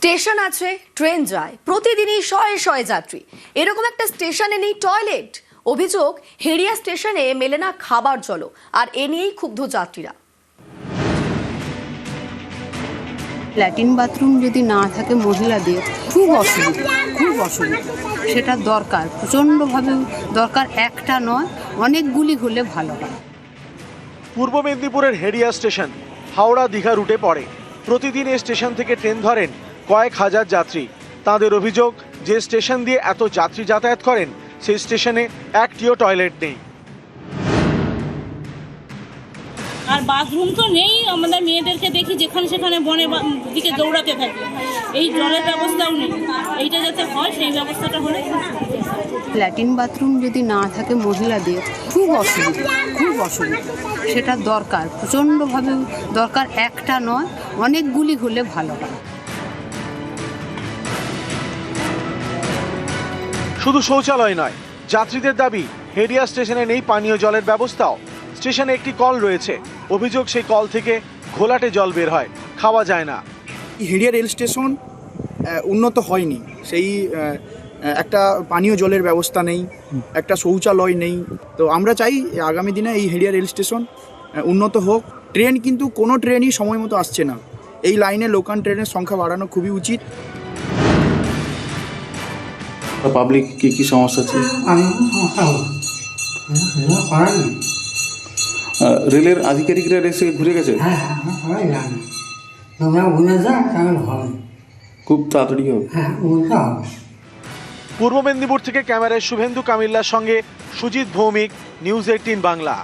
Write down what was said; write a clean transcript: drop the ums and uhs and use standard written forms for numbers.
Station আছে, train যায়, প্রতিদিনই শয়ে শয়ে যাত্রী। এরকম একটা স্টেশনে নেই টয়লেট। অভিযোগ, হেরিয়া স্টেশনে মেলে না খাবার জলও, আর এ নিয়েই ক্ষুব্ধ যাত্রীরা। ল্যাট্রিন বাথরুম যদি না থাকে মহিলাদের খুব অসুবিধা, সেটা দরকার, প্রচণ্ডভাবে দরকার। একটা নয়, অনেকগুলি হলে ভালো হয়। পূর্ব মেদিনীপুরের হেরিয়া স্টেশন হাওড়া দীঘা রুটে পড়ে। প্রতিদিন এই স্টেশন থেকে ট্রেন ধরেন কয়েক হাজার যাত্রী। তাদের অভিযোগ, যে স্টেশন দিয়ে এত যাত্রী যাতায়াত করেন সেই স্টেশনে একটিও টয়লেট নেই। আর বাথরুম তো নেই। আমাদের মেয়েদেরকে দেখি যেখানে সেখানে বনে দিকে দৌড়াতে থাকে। এই জলের ব্যবস্থাও নেই। এইটা যাতে হয় সেই ব্যবস্থাটা হলে। ল্যাট্রিন বাথরুম যদি না থাকে মহিলাদের খুব অসুবিধা, সেটা দরকার, প্রচণ্ডভাবে দরকার। একটা নয়, অনেকগুলি হলে ভালো হয়। শুধু শৌচালয় নয়, যাত্রীদের দাবি হেরিয়া স্টেশনে নেই পানীয় জলের ব্যবস্থাও। স্টেশনে একটি কল রয়েছে, অভিযোগ সেই কল থেকে ঘোলাটে জল বের হয়, খাওয়া যায় না। হেরিয়া রেল স্টেশন উন্নত হয়নি, সেই একটা পানীয় জলের ব্যবস্থা নেই, একটা শৌচালয় নেই। তো আমরা চাই আগামী দিনে এই হেরিয়া রেল স্টেশন উন্নত হোক। ট্রেন কিন্তু কোনো ট্রেনই সময় মতো আসছে না। এই লাইনে লোকাল ট্রেনের সংখ্যা বাড়ানো খুবই উচিত। পাবলিক কি সমস্যা আছে? রেলের আধিকারিকরা এসে ঘুরে গেছে, খুব তাড়াতাড়ি হবে। পূর্ব মেদিনীপুর থেকে ক্যামেরায় শুভেন্দু কামিল্লার সঙ্গে সুজিত ভৌমিক, নিউজ 18 বাংলা।